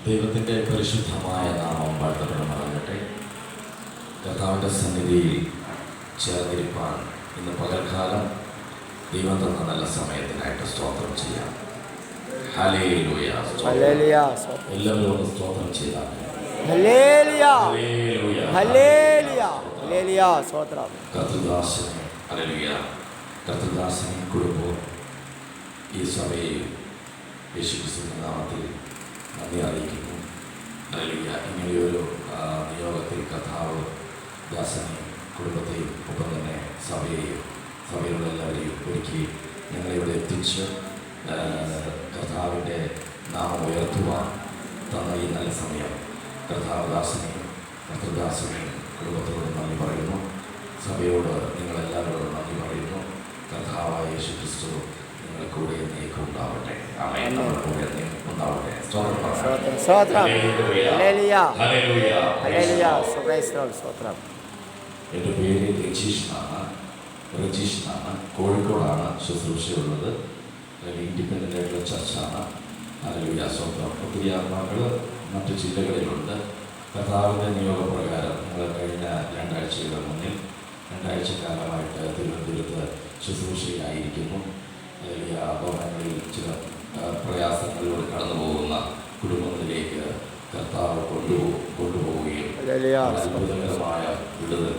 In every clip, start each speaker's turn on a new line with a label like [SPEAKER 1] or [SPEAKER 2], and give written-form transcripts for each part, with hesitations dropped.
[SPEAKER 1] ദൈവത്തിൻ്റെ പരിശുദ്ധമായ നാമം വാഴ്ത്തപ്പെടുമാറാകട്ടെ. കർത്താവിൻ്റെ സന്നിധിയിൽ ചേർന്നിരിപ്പാൻ ഇന്ന് പകൽക്കാലം ദൈവം തന്ന നല്ല സമയത്തിനായിട്ട് സ്തോത്രം ചെയ്യാം. ഹല്ലേലൂയ. എല്ലാവരും ഒന്ന് സ്തോത്രം ചെയ്താൽ കർത്തൃദാസനെ കുടുംബവും ഈ സഭയിൽ യേശുക്രിസ്തുവിന്റെ നാമത്തിൽ നന്ദി അറിയിക്കുന്നു. ഹല്ലേലൂയ. ഇങ്ങനെയൊരു നിയോഗത്തിൽ കർത്താവ് ദാസനെയും കുടുംബത്തെയും ഒപ്പം തന്നെ സഭയിലുള്ള എല്ലാവരെയും ഒരുക്കി ഞങ്ങളിവിടെ എത്തിച്ച് കർത്താവിൻ്റെ നാമം ഉയർത്തുവാൻ തന്ന ഈ നല്ല സമയം കർത്താവദാസനെയും കർത്തൃദാസനെയും കുടുംബത്തോട് നന്ദി പറയുന്നു. സഭയോട് നിങ്ങളെല്ലാവരോടും നന്ദി പറയുന്നു. കർത്താവായ യേശുക്രിസ്തു നിങ്ങളുടെ കൂടെ എന്നേക്കും ഉണ്ടാവട്ടെ. ആമേൻ. നമ്മുടെ കൂടെ എന്നേക്കും ഉണ്ടാവട്ടെ. എൻ്റെ പേര് രജീഷ് എന്നാണ്. കോഴിക്കോടാണ് ശുശ്രൂഷയുള്ളത്. ഇൻഡിപെൻഡൻ്റ് ആയിട്ടുള്ള ചർച്ചാണ്. ഹല്ലേലൂയ. സ്വന്തം ഒത്തിരി ആത്മാക്കൾ മറ്റു ജില്ലകളിലുണ്ട്. കർത്താവിൻ്റെ നിയോഗപ്രകാരം ഞങ്ങൾ കഴിഞ്ഞ രണ്ടാഴ്ചയുടെ മുന്നിൽ 2 ആഴ്ചക്കാലമായിട്ട് തിരുവനന്തപുരത്ത് ശുശ്രൂഷയിലായിരിക്കുന്നു. ഭവനങ്ങളിൽ ചില പ്രയാസങ്ങളിലൂടെ കടന്നു പോകുന്ന കുടുംബങ്ങളിലേക്ക് കർത്താവ് കൊണ്ടുപോവുകയും അത്ഭുതകരമായ വിടുതൽ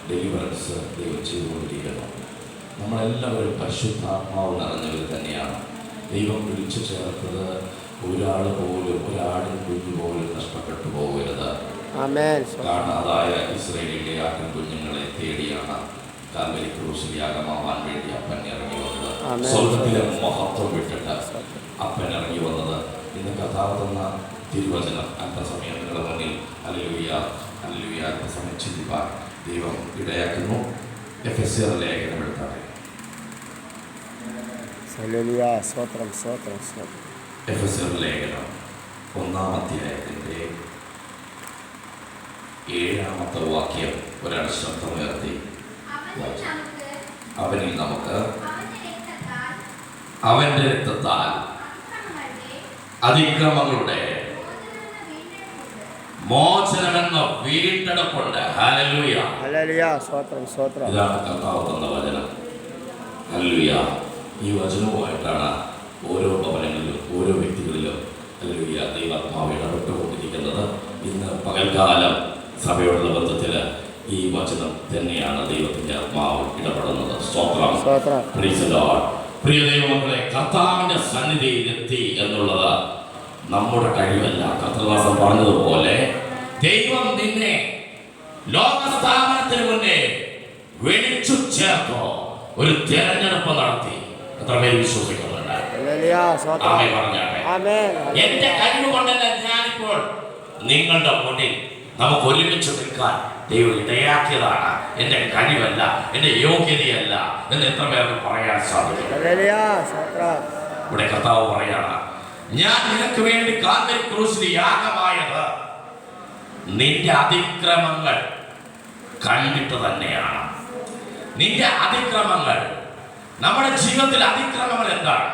[SPEAKER 1] ഡെലിവറൻസ് ദൈവം ചെയ്തുകൊണ്ടിരിക്കുന്നു. നമ്മളെല്ലാവരും പരിശുദ്ധാത്മാവ് നിറഞ്ഞവർ തന്നെയാണ്. ദൈവം വിളിച്ചു ചേർത്തത് ഒരാടിൻ കുഞ്ഞു പോലും നഷ്ടപ്പെട്ടു പോകരുത്. കാണാതായ ഇസ്രായേലിലെ ആട്ടിൻ കുഞ്ഞുങ്ങളെ തേടിയാണ് കാൽവരി ക്രൂശിൽ യാഗമാവാൻ വേണ്ടി അപ്പൻ ഇറങ്ങി വന്നത്. സ്വർഗത്തിലെ മഹത്വം വിട്ടിട്ട് അപ്പൻ ഇറങ്ങി വന്നത്. ഇന്ന് കർത്താവ് തന്ന തിരുവചനം അല്പസമയം നിങ്ങളുടെ മുന്നിൽ ഹല്ലേലൂയ അല്പസമയം ചിന്തിപ്പാൻ ദൈവം ഇടയാക്കുന്നു. എഫെസ്യർ ലേഖനം എടുത്താൽ എഫെസ്യർ ലേഖനം 1-ാം അധ്യായത്തിൻ്റെ 7-ാമത്തെ വാക്യം ഒരാൾ ശബ്ദമുയർത്തി. അവനിൽ നമുക്ക് അവന്റെ രക്തത്താൽ അതിക്രമങ്ങളുടെ മോചനമെന്ന വീണ്ടെടുപ്പുണ്ട്. ഹല്ലേലൂയ. ഇതാണ് കർത്താവ് തന്ന വചനം. ഹല്ലേലൂയ. ഈ വചനവുമായിട്ടാണ് ഓരോ ഭവനങ്ങളിലും ഓരോ വ്യക്തികളിലും ഹല്ലേലൂയ ദൈവാത്മാവ് ഇടപെട്ടുകൊണ്ടിരിക്കുന്നത്. ഇന്ന് പകൽക്കാലം സഭയോടുള്ള ബന്ധത്തിൽ ഈ വചനം തന്നെയാണ് ദൈവത്തിൻ്റെ ആത്മാവ് ഇടപെടുന്നത്. സ്തോത്രം. Price the Lord. പ്രിയ ദൈവമക്കളെ, കർത്താവിൻ്റെ സന്നിധിയിൽ എത്തി എന്നുള്ളത് നമ്മുടെ കഴിവല്ല. കർത്തൃദാസൻ പറഞ്ഞതുപോലെ ദൈവം നിന്നെ ലോകസ്ഥാപനത്തിന് മുന്നേ വിളിച്ചു ചേർത്തോ. ഒരു തെരഞ്ഞെടുപ്പ് നടത്തി. എത്ര പേര് വിശ്വസിക്കുന്നുണ്ട്? എന്റെ കഴിവ് കൊണ്ടല്ല ഞാനിപ്പോൾ നിങ്ങളുടെ മുന്നിൽ നമുക്ക് ഒരുമിച്ച് നിൽക്കാൻ ദൈവം ഇടയാക്കിയതാണ്. എന്റെ കഴിവല്ല, എന്റെ യോഗ്യതയല്ല എന്ന് എത്ര പേർക്ക് പറയാൻ സാധിക്കും? ഇവിടെ കർത്താവ് പറയാണ്, ഞാൻ നിനക്ക് വേണ്ടി കാൽവരി ക്രൂശിൽ യാഗമായത് നിന്റെ അതിക്രമങ്ങൾ കണ്ടിട്ട് തന്നെയാണ്. നിന്റെ അതിക്രമങ്ങൾ, നമ്മുടെ ജീവിതത്തിൽ അതിക്രമങ്ങൾ എന്താണ്?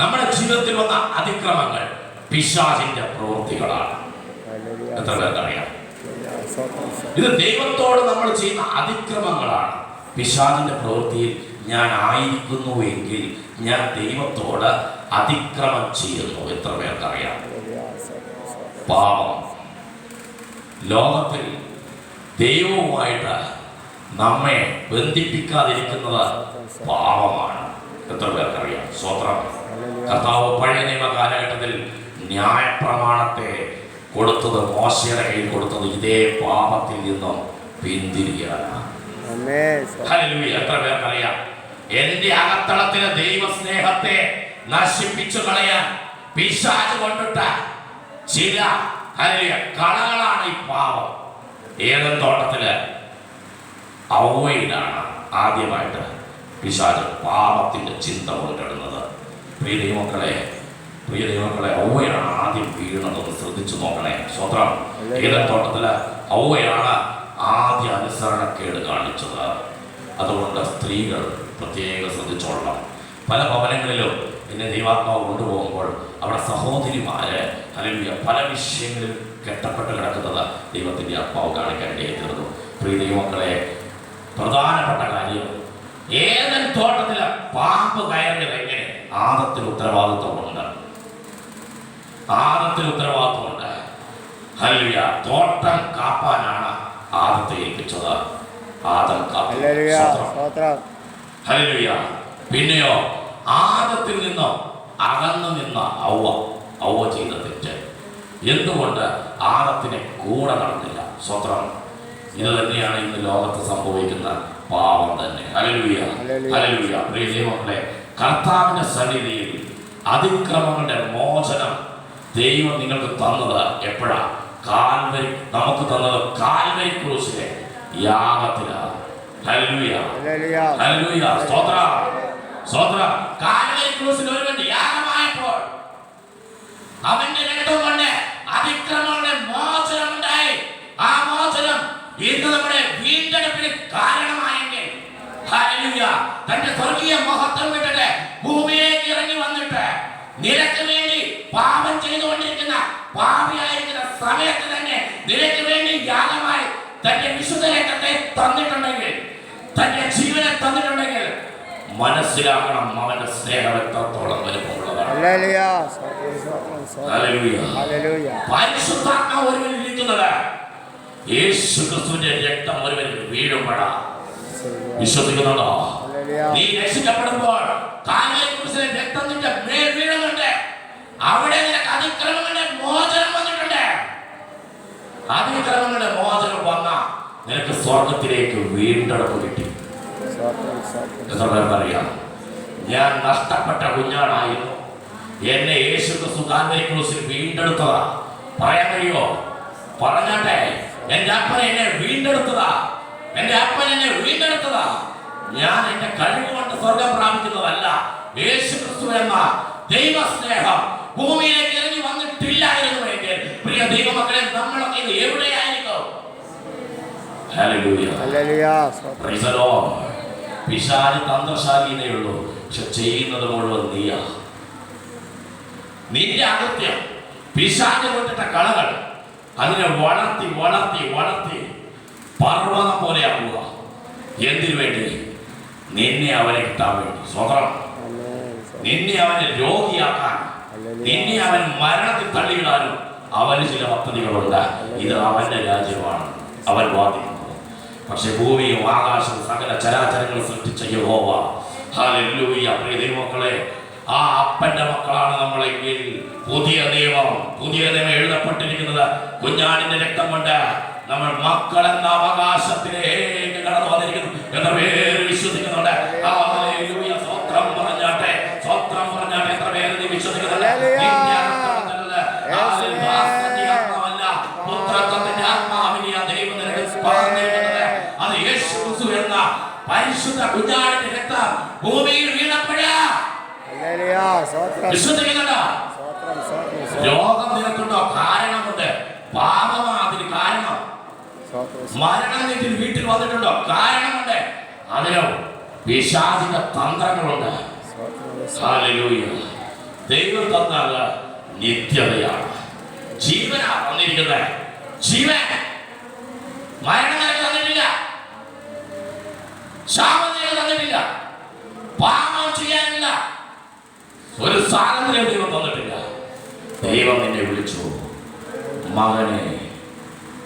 [SPEAKER 1] നമ്മുടെ ജീവിതത്തിൽ വന്ന അതിക്രമങ്ങൾ പിശാചിന്റെ പ്രവൃത്തികളാണ്. എത്ര പേർക്കറിയാം? ഇത് ദൈവത്തോട് നമ്മൾ ചെയ്യുന്ന അതിക്രമങ്ങളാണ്. പിശാചിന്റെ പ്രവൃത്തിയിൽ ഞാൻ ആയിരിക്കുന്നു എങ്കിൽ ഞാൻ ദൈവത്തോട് അതിക്രമം ചെയ്യുന്നു. എത്ര പേർക്കറിയാം? പാപം. ലോകത്തിൽ ദൈവവുമായിട്ട് നമ്മെ ബന്ധിപ്പിക്കാതിരിക്കുന്നത് പാപമാണ്. എത്ര പേർക്കറിയാം? സ്വത്രം. കർത്താവ് പഴയ നിയമ കാലഘട്ടത്തിൽ ന്യായപ്രമാണത്തെ കൊടുത്തത്, മോശയുടെ കയ്യിൽ കൊടുത്തത് ഇതേ പാപത്തിൽ നിന്നും പിന്തിരിയാണ്. എത്ര പേർക്കറിയാം? എന്റെ അകത്തളത്തിലെ ദൈവസ്നേഹത്തെ നശിപ്പിച്ചു കളയാൻ പിശാച് കൊണ്ടിട്ട ചില കളകളാണ് ഈ പാപം. ഏദൻ തോട്ടത്തില് ഔവയിലാണ് ആദ്യമായിട്ട് പിശാച് പാപത്തിന്റെ ചിന്ത കൊണ്ടിടുന്നത്. പ്രിയ ദൈവമക്കളെ ഔവയാണ് ആദ്യം വീണതൊന്ന് ശ്രദ്ധിച്ചു നോക്കണേ. സ്വത്രം. ഏദൻ തോട്ടത്തില് ഔവയാണ് ആദ്യ അനുസരണക്കേട് കാണിച്ചത്. അതുകൊണ്ട് സ്ത്രീകൾ പ്രത്യേകം ശ്രദ്ധിച്ചോളണം. പല ഭവനങ്ങളിലും എന്നെ ദൈവാത്മാവ് കൊണ്ടുപോകുമ്പോൾ അവിടെ സഹോദരിമാര് അല്ലെങ്കിൽ പല വിഷയങ്ങളിൽ കെട്ടപ്പെട്ട് കിടക്കുന്നത് ദൈവത്തിൻ്റെ ആത്മാവ് കാണിക്കാൻ ഇടയായിത്തീർന്നു. പ്രിയ ദൈവമക്കളെ, പ്രധാനപ്പെട്ട കാര്യം, ഏതൻ തോട്ടത്തില് പാമ്പ് കയറിയത് എങ്ങനെ? ആദത്തിന് ഉത്തരവാദിത്വമുണ്ട്. ആദത്തിന് ഉത്തരവാദിത്വമുണ്ട്. ഹല്ലേലൂയ. തോട്ടം കാപ്പാനാണ് ആദത്തെ ഏൽപ്പിച്ചത്. ആദം കാത്തു. ഹല്ലേലൂയ. പിന്നെയോ ആദത്തിൽ നിന്നോ അകന്നു നിന്ന ഔവ ചെയ്ത തെറ്റ്. എന്തുകൊണ്ട് ആദത്തിനെ കൂടെ നടന്നില്ല? സ്വത്രം. ഇത് തന്നെയാണ് ഇന്ന് ലോകത്ത് സംഭവിക്കുന്ന പാപം തന്നെ. Hallelujah, hallelujah. പ്രിയ ദൈവമക്കളെ, കർത്താവിന്റെ സന്നിധിയിൽ അതിക്രമങ്ങളുടെ മോചനം ദൈവം നിങ്ങൾക്ക് തന്നത് എപ്പോഴാ? കാൽവരി. നമുക്ക് തന്നത് കാൽവരി ക്രൂശിലെ യാഗത്തിലാണ്. Hallelujah, hallelujah. സ്തോത്രം, സ്തോത്രം. കാൽവരി ക്രൂശിൽ ഒരുവൻ യാഗമായപ്പോൾ അവന്റെ രക്തം കൊണ്ട് അതിക്രമങ്ങളുടെ മോചനം ഉണ്ടായി. ആ മോചനം ഇന്ന് നമ്മുടെ വീണ്ടെടുപ്പിന് കാരണമായെങ്കിൽ, ഹല്ലേലൂയ, തന്റെ സ്വർഗീയ മഹത്വം വിട്ടിട്ട് ഭൂമിയിലേക്ക് ഇറങ്ങി വന്നിട്ട് നിനക്ക് വേണ്ടി പാപം ചെയ്തുകൊണ്ടിരിക്കുന്ന പാപിയായിരിക്കുന്ന സമയത്ത് തന്നെ നിനക്ക് വേണ്ടി യാഗമായി തന്റെ വിശുദ്ധ രക്തത്തെ തന്നിട്ടുണ്ടെങ്കിൽ, തന്റെ ജീവനെ തന്നിട്ടുണ്ടെങ്കിൽ, മനസ്സിലാക്കണം അവന്റെ സ്നേഹം എത്രത്തോളം വലുപ്പമുള്ളതാണ്. പരിശുദ്ധാത്മാവ് ഒരുവനിൽ ഇരിക്കുന്നത് യേശു ക്രിസ്തുവിന്റെ രക്തം ഒരുവനിൽ വീഴുമ്പോഴാ. വിശ്വസിക്കുന്നുണ്ടോ? നീ രക്ഷിക്കപ്പെടുമ്പോൾ കാൽവരി ക്രൂശിലെ രക്തം നിന്റെ മേൽ വീഴുന്നുണ്ട്. അവിടെ നിനക്ക് അതിക്രമങ്ങളുടെ മോചനം വന്നിട്ടുണ്ട്. അതിക്രമങ്ങളുടെ മോചനം വന്ന നിനക്ക് സ്വർഗത്തിലേക്ക് വീണ്ടെടുപ്പ് കിട്ടി. എത്ര പേർക്കറിയാം? ഞാൻ നഷ്ടപ്പെട്ട കുഞ്ഞാടായിരുന്നു, എന്നെ യേശു ക്രിസ്തു കാൽവരി ക്രൂശിൽ വീണ്ടെടുത്തതാ. പറയാൻ കഴിയോ? പറഞ്ഞാട്ടെ. എന്റെ അപ്പൻ എന്നെ വീണ്ടെടുത്തതാ. എന്റെ അപ്പൻ എന്നെ വീണ്ടെടുത്തതാ. ഞാൻ എന്റെ കഴിവ് കൊണ്ട് സ്വർഗം പ്രാപിക്കുന്നതല്ല. യേശു ക്രിസ്തു എന്ന ദൈവസ്നേഹം ഭൂമിയിലേക്ക് ഇറങ്ങി വന്നിട്ടില്ലായിരുന്നുവെങ്കിൽ, പ്രിയ ദൈവമക്കളെ, നമ്മളൊക്കെ ഇത് എവിടെയായിരിക്കും? Hallelujah, hallelujah. Praise the lord. പിശാച് തന്ത്രശാലിയേ ഉള്ളൂ, പക്ഷെ ചെയ്യുന്നത് മുഴുവൻ നീയാ. നിന്റെ അകൃത്യം, പിശാച് കൊണ്ടിട്ട കളകൾ, അതിനെ വളർത്തി വളർത്തി വളർത്തി പർവ്വതം പോലെയാക്കുക. എന്തിനു വേണ്ടി? നിന്നെ അവനെ കിട്ടാൻ വേണ്ടി. സ്വതന്ത്രം. നിന്നെ അവനെ രോഗിയാക്കാൻ, നിന്നെ അവൻ മരണത്തിൽ തള്ളിയിടാനും അവന് ചില പദ്ധതികളുണ്ട്. ഇത് അവന്റെ രാജ്യമാണ്, അവൻ വാദിക്കുന്നത്. പക്ഷെ ഭൂമിയും ആകാശവും സകല ചരാചരങ്ങൾ സൃഷ്ടിച്ച യഹോവ, ഹല്ലേലൂയ. പ്രിയ ദൈവമക്കളെ, ആ അപ്പന്റെ മക്കളാണ് നമ്മളെങ്കിൽ പുതിയ നിയമം എഴുതപ്പെട്ടിരിക്കുന്നത് കുഞ്ഞാടിന്റെ രക്തം കൊണ്ട് നമ്മൾ മക്കളെന്ന അവകാശത്തിലേക്ക് കടന്നു വന്നിരിക്കുന്നു. എത്ര പേര് വിശ്വസിക്കുന്നുണ്ട്? ഹല്ലേലൂയ. സ്വത്രം പറഞ്ഞാട്ടെ, സ്വത്രം പറഞ്ഞാട്ടെ. എത്ര പേര് നീ വിശ്വസിക്കുന്നുണ്ട്? പുത്രത്വത്തിന്റെ ആത്മാവിനെ ദൈവം നിനക്ക് പറഞ്ഞിരിക്കുന്നത്. അത് യേശു ക്രിസ്തു എന്ന പരിശുദ്ധ കുഞ്ഞാടിന്റെ രക്തം ഭൂമിയിൽ വീണപ്പോഴാ. വിശ്വസിക്കുന്നുണ്ടോ? രോഗം നിനക്കുണ്ടോ? കാരണമുണ്ട്. പാപമാ അതിന് കാരണം. മരണം നിന്റെ വീട്ടിൽ വന്നിട്ടുണ്ടോ? കാരണമുണ്ട്. അതിനോ പിശാചിന്റെ തന്ത്രങ്ങളുണ്ട്. ഹല്ലേലൂയ. ദൈവം തന്നത് നിത്യതയാണ്, ജീവനാ തന്നിരിക്കുന്നത്. ജീവൻ. മരണം നിനക്ക് തന്നിട്ടില്ല, ശാപം നിനക്ക് തന്നിട്ടില്ല, പാപം ചെയ്യാനില്ല, ഒരു സ്വാതന്ത്ര്യം ദൈവം തന്നിട്ടില്ല. ദൈവം നിന്നെ വിളിച്ചു, മകനെ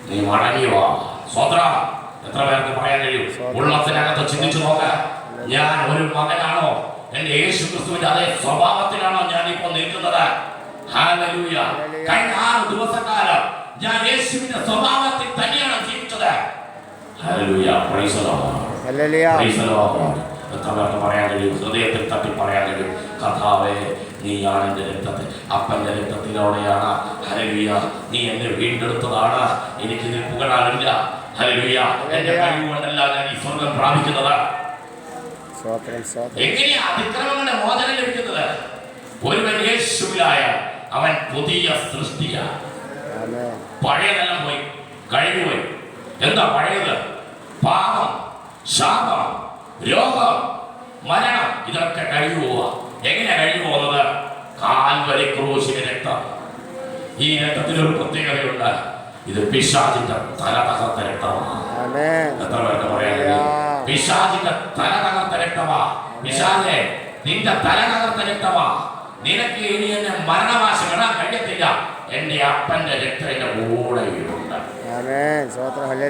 [SPEAKER 1] നീ മടങ്ങി വാ. സ്വതന്ത്രം. എത്ര പേർക്ക് പറയാൻ കഴിയും? ഉള്ളത്തിനകത്ത് ചിന്തിച്ചു നോക്ക. ഞാൻ ഒരു മകനാണോ? എന്റെ യേശു ക്രിസ്തുവിന്റെ അതേ സ്വഭാവത്തിലാണോ ഞാൻ ഇപ്പൊ നിൽക്കുന്നത്? ഹല്ലേലൂയ. കഴിഞ്ഞ 6 ദിവസക്കാലം ഞാൻ യേശുവിന്റെ സ്വഭാവത്തിൽ തന്നെയാണ് ജീവിച്ചത്. Hallelujah. Praise the lord. Hallelujah. Praise the Lord. എത്ര പേർക്ക് പറയാൻ കഴിയും? ഹൃദയത്തിൽ തട്ടി പറയാൻ കഴിയും, കർത്താവേ, നീയാണ് എൻ്റെ രക്തത്തിൽ, അപ്പൻ്റെ രക്തത്തിലൂടെയാണ്, ഹല്ലേലൂയ, നീ എന്നെ വീണ്ടെടുത്തതാണ്. എനിക്കിതിൽ പുകഴാനില്ല. ഹല്ലേലൂയ. എൻ്റെ കഴിവ് കൊണ്ടല്ല ഞാൻ ഈ സ്വർഗം പ്രാപിക്കുന്നത്. എങ്ങനെയാ അതിക്രമങ്ങളുടെ മോചനം ലഭിക്കുന്നത്? ഒരുവൻ യേശുവിലായ അവൻ പുതിയ സൃഷ്ടിയാണ്. പഴയതെല്ലാം പോയി, കഴിഞ്ഞു പോയി. എന്താ പഴയത്? പാപം, ശാപം, രോഗം, മരണം, ഇതൊക്കെ കഴിഞ്ഞു പോവാ. എങ്ങനെയാ കഴിഞ്ഞു പോകുന്നത്? കാൽവരി ക്രൂശിന്റെ രക്തം. ഈ രക്തത്തിനൊരു പ്രത്യേകതയുണ്ട്. ഇത് പിശാചിന്റെ തല തകർത്ത രക്തമാണ്. എത്ര പേർക്ക് പറയാൻ കഴിയും? പിശാചിന്റെ തല തകർത്ത രക്തമാ. പിശാചേ, നിന്റെ തല തകർത്ത രക്തമാ. നിനക്ക് ഇനി എന്നെ മരണവാശം ഇടാൻ കഴിയത്തില്ല. എന്റെ അപ്പന്റെ രക്തം എന്റെ കൂടെയുണ്ട്.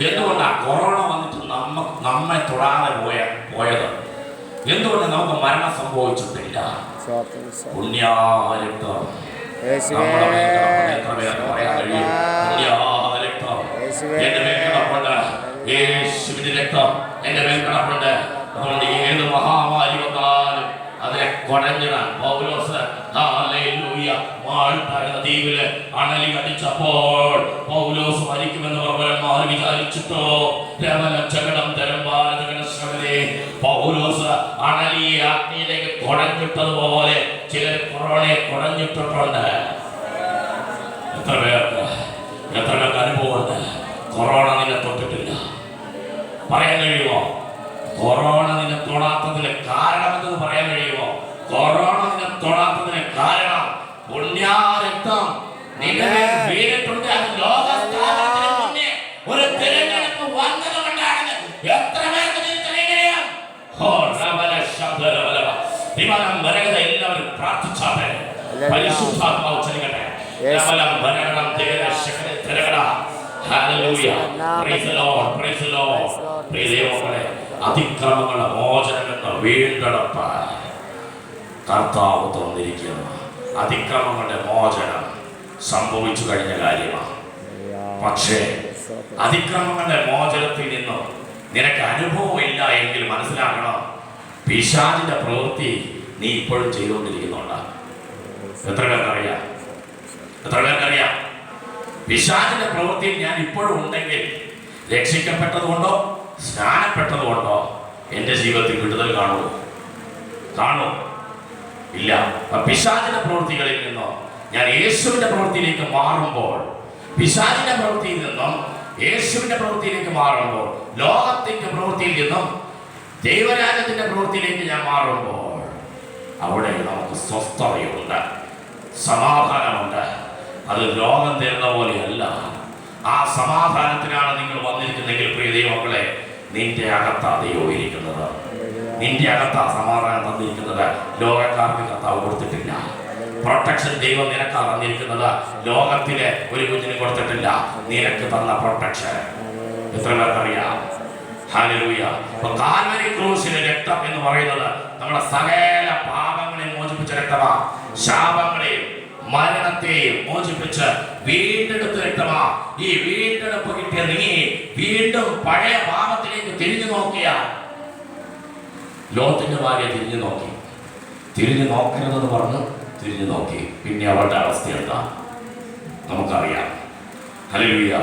[SPEAKER 1] എന്തുകൊണ്ടാ കൊറോണ വന്നിട്ട് നമ്മെ തൊടാതെ പോയത്? എന്തുകൊണ്ട് നമുക്ക് മരണം സംഭവിച്ചിട്ടില്ല? പുണ്യാരക്തം. എന്റെ മേൽ കിടപ്പുണ്ട്. യേശുവിന്റെ രക്തം എന്റെ മേൽ കിടപ്പുണ്ട്. അതുകൊണ്ട് ഏത് മഹാമാരി വന്നാലും അതിനെ കൊടഞ്ഞിടാൻ പൗലോസ് മാൾട്ടായിരുന്ന ദ്വീപില് അണലി കടിച്ചപ്പോൾ പൗലോസ് മരിക്കുമെന്ന് പ്രബലന്മാർ വിചാരിച്ചിട്ടോ രമലച്ചകടം തരംബാലേ പൗലോസ് അണലിയെ അഗ്നിയിലേക്ക് കൊടഞ്ഞിട്ടതുപോലെ ചിലർ കൊറോണയെ കൊടഞ്ഞിട്ടിട്ടുണ്ട്. എത്ര പേർക്ക് അനുഭവമുണ്ട്? കൊറോണ നിന്നെ തൊട്ടിട്ടില്ല. പറയാൻ കഴിയുമോ? കൊറോണ നിന്നെ തൊടാത്തതിന് കാരണം എന്തെന്ന് പറയാൻ കഴിയുമോ? കൊറോണ നിന്നെ തൊടാത്തതിന് കാരണം പുണ്യാരക്തം നിന്നെ വീണിട്ടുണ്ട്. അത് ലോകസ്ഥാപനത്തിന് മുന്നേ ഒരു തിരഞ്ഞെടുപ്പ് വന്നതുകൊണ്ടാണ്. എത്ര പേർക്ക് തിരിച്ചറിയാം? എല്ലാവരും പ്രാർത്ഥിച്ചാട്ടെ. പരിശുദ്ധാത്മാവ് ചലിക്കട്ടെ. അതിക്രമങ്ങളുടെ മോചനം എന്ന വീണ്ടെടുപ്പ് കർത്താവ് തന്നിരിക്കുന്നു. അതിക്രമങ്ങളുടെ മോചനം സംഭവിച്ചു കഴിഞ്ഞ കാര്യമാണ്. പക്ഷേ അതിക്രമങ്ങളുടെ മോചനത്തിൽ നിന്നും നിനക്ക് അനുഭവമില്ല എങ്കിൽ മനസ്സിലാക്കണം, പിശാചിന്റെ പ്രവൃത്തി നീ ഇപ്പോഴും ചെയ്തുകൊണ്ടിരിക്കുന്നുണ്ട്. എത്ര പേർക്കറിയാം? പിശാചിന്റെ പ്രവൃത്തിയിൽ ഞാൻ ഇപ്പോഴും ഉണ്ടെങ്കിൽ രക്ഷിക്കപ്പെട്ടതുകൊണ്ടോ സ്നാനപ്പെട്ടതുകൊണ്ടോ എന്റെ ജീവിതത്തിൽ വിടുതൽ കാണൂ? ഇല്ല. പിശാചിന്റെ പ്രവൃത്തികളിൽ നിന്നോ ഞാൻ യേശുവിന്റെ പ്രവൃത്തിയിലേക്ക് മാറുമ്പോൾ, പിശാചിന്റെ പ്രവൃത്തിയിൽ നിന്നും യേശുവിന്റെ പ്രവൃത്തിയിലേക്ക് മാറുമ്പോൾ, ലോകത്തിന്റെ പ്രവൃത്തിയിൽ നിന്നും ദൈവരാജ്യത്തിന്റെ പ്രവൃത്തിയിലേക്ക് ഞാൻ മാറുമ്പോൾ അവിടെ നമുക്ക് സ്വസ്ഥതയുണ്ട്, സമാധാനമുണ്ട്. അത് ലോകം തരുന്ന പോലെയല്ല. ആ സമാധാനത്തിനാണ് നിങ്ങൾ വന്നിരിക്കുന്നെങ്കിൽ പ്രിയ ദൈവമക്കളെ, നിന്റെ അകത്താ ദൈവം ഇരിക്കുന്നത്. നിന്റെ അകത്താ സമാധാനം തന്നിരിക്കുന്നത്. ലോകക്കാർക്ക് കർത്താവ് കൊടുത്തിട്ടില്ല. പ്രൊട്ടക്ഷൻ ദൈവം നിനക്കാ തന്നിരിക്കുന്നത്. ലോകത്തിലെ ഒരു കുഞ്ഞിന് കൊടുത്തിട്ടില്ല. നിനക്ക് തന്ന പ്രൊട്ടക്ഷൻ എത്ര പേർക്കറിയാം? ഹല്ലേലൂയ. കാൽവരി ക്രൂശിലെ രക്തം എന്ന് പറയുന്നത് നമ്മുടെ സകല പാപങ്ങളെ മോചിപ്പിച്ച രക്തമാ. ശാപങ്ങളെയും മരണത്തെയും മോചിപ്പിച്ച് വീണ്ടെടുത്ത രക്തമാ. ഈ വീണ്ടെടുപ്പ് കിട്ടിയ നീ വീണ്ടും പഴയ പാപത്തിലേക്ക് തിരിഞ്ഞു നോക്കിയാൽ, ലോകത്തിന്റെ ഭാര്യ തിരിഞ്ഞു നോക്കരുതെന്ന് പറഞ്ഞ് തിരിഞ്ഞു നോക്കി. പിന്നെ അവളുടെ അവസ്ഥ എന്താ നമുക്കറിയാം. ഹല്ലേലൂയ.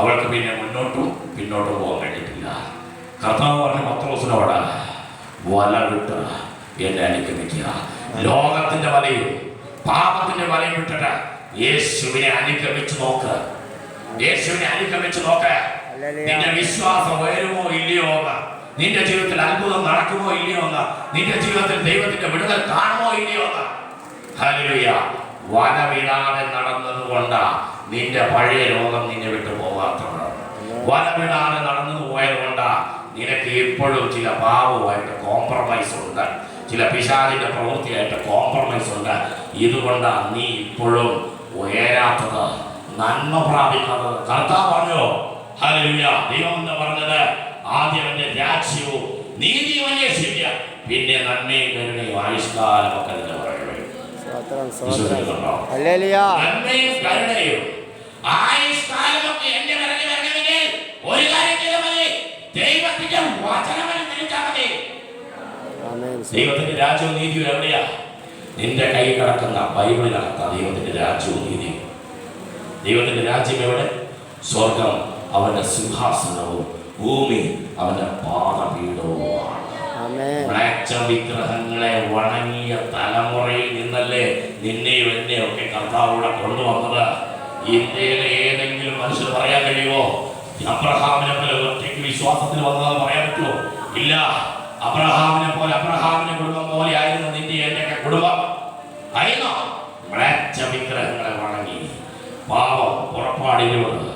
[SPEAKER 1] അവൾക്ക് പിന്നെ മുന്നോട്ടും പിന്നോട്ടും പോകാൻ കഴിഞ്ഞിട്ടില്ല. കർത്താവ് പറഞ്ഞ പത്രോസിനോട്, വല വിട്ട് എന്നെ അനുഗമിക്കുക. ലോകത്തിന്റെ വലയും പാപത്തിന്റെ വലയും വിട്ടിട്ട് യേശുവിനെ അനുഗമിച്ചു നോക്ക്. നിന്റെ വിശ്വാസം ഉയരുമോ ഇല്ലയോ എന്ന്, നിന്റെ ജീവിതത്തിൽ അത്ഭുതം നടക്കുമോ ഇല്ലയോ എന്ന്, നിന്റെ ജീവിതത്തിൽ ദൈവത്തിന്റെ വിടുതൽ കാണുമോ ഇല്ലയോ എന്ന്. ഹല്ലേലൂയ. വല വീഴാതെ നടന്നത് കൊണ്ടാ നിന്റെ പഴയ രോഗം നിന്നെ വിട്ടു പോകാത്തത്. വല വീഴാതെ നടന്നു പോയത് കൊണ്ടാ നിനക്ക് ഇപ്പോഴും ചില പാവമായിട്ട് കോംപ്രമൈസ് ഉണ്ട്, ചില പിശാചിന്റെ പ്രവൃത്തിയായിട്ട് കോംപ്രമൈസ് ഉണ്ട്. ഇതുകൊണ്ടാ നീ ഇപ്പോഴും ഉയരാത്തത്, നന്മ പ്രാപിക്കാത്തത്. കർത്താവ് പറഞ്ഞോ, ഹല്ലേലൂയ. ദൈവം എന്താ പറഞ്ഞത്? ആദ്യം എന്റെ രാജ്യവും നീതിയും അന്വേഷിക്കുക, പിന്നെ നന്മയും കരുണയും ആയുഷ്കാലമൊക്കെ നിന്റെ പറയുക. നന്മയും കരുണയും ആയുഷ്കാലമൊക്കെ എന്റെ പിറകെ വരണമെങ്കിൽ ഒരു കാര്യം ചെയ്താൽ മതി, ദൈവത്തിന്റെ വചനം അനുസരിച്ചാൽ മതി. ദൈവത്തിന്റെ രാജ്യവും നീതിയും എവിടെയാ? നിന്റെ കൈ കിടക്കുന്ന ബൈബിളിനകത്താ ദൈവത്തിന്റെ രാജ്യവും നീതിയും. ദൈവത്തിന്റെ രാജ്യം എവിടെ? സ്വർഗം അവന്റെ സിംഹാസനവും ഭൂമി അവന്റെ പാദപീഠവുമാണ്. വിഗ്രഹങ്ങളെ വണങ്ങിയ തലമുറയിൽ നിന്നല്ലേ നിന്നെയും എന്നെയും ഒക്കെ കർത്താവൂടെ കൊണ്ടുവന്നത്. ഇന്ത്യയിലെ ഏതെങ്കിലും മനുഷ്യർ പറയാൻ കഴിയുമോ അബ്രഹാമിനെ പോലെ ഒറ്റയ്ക്ക് വിശ്വാസത്തിൽ വന്നതെന്ന് പറയാൻ പറ്റുമോ? ഇല്ല. അബ്രഹാമിനെ പോലെ, അബ്രഹാമിന്റെ കുടുംബം പോലെ ആയിരുന്നു നിന്റെ എന്റെയൊക്കെ കുടുംബം. ആയിരുന്നോ? മ്ലേച്ഛ വിഗ്രഹങ്ങളെ വണങ്ങി പാവം. പുറപ്പാട് 20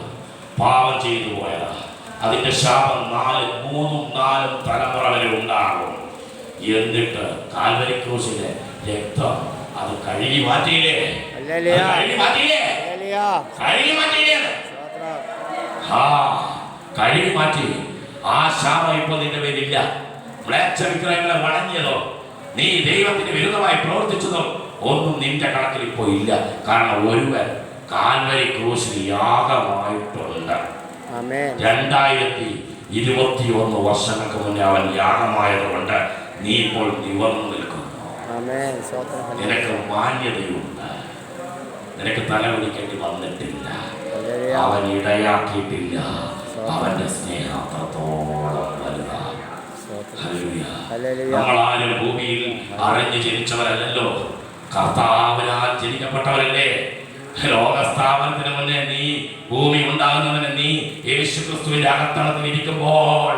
[SPEAKER 1] പാവം ചെയ്തു പോയതാ. അതിന്റെ ശാപം 3-4 തലമുറ വരെ ഉണ്ടാകും. എന്നിട്ട് കാൽവരി ക്രൂശിലെ രക്തം അത് കഴുകി മാറ്റിയില്ലേ? കഴുകി മാറ്റിയില്ലേ? കഴുകി മാറ്റി. ആ ശാപം ഇപ്പൊ നിന്റെ പേരില്ല. മ്ലേച്ഛ വിഗ്രഹങ്ങളെ വണങ്ങിയതോ, നീ ദൈവത്തിന് വിരുദ്ധമായി പ്രവർത്തിച്ചതോ ഒന്നും നിന്റെ കണക്കിൽ ഇപ്പോ ഇല്ല. കാരണം ഒരുവൻ കാൽവരി ക്രൂശിൽ യാഗമായിട്ടുണ്ട്. 2021 വർഷങ്ങൾക്ക് മുന്നേ അവൻ യാഗമായതുകൊണ്ട് നീ ഇപ്പോൾ നിവർന്നു നിൽക്കുന്നു. നിനക്ക് മാന്യതയുണ്ട്. നിനക്ക് തലവലിക്കേണ്ടി വന്നിട്ടില്ല. അവൻ ഇടയാക്കിയിട്ടില്ല. അവന്റെ സ്നേഹം അത്രത്തോളം വലുതാണ്. നമ്മളാരും ഭൂമിയിൽ അറിഞ്ഞു ജനിച്ചവരല്ലോ, കർത്താവിനാൽ ജനിക്കപ്പെട്ടവരല്ലേ. ലോകസ്ഥാപനത്തിന് മുന്നേ നീ, ഭൂമി ഉണ്ടാകുന്നതിന് നീ യേശുക്രിസ്തുവിന്റെ അകത്തളത്തിൽ ഇരിക്കുമ്പോൾ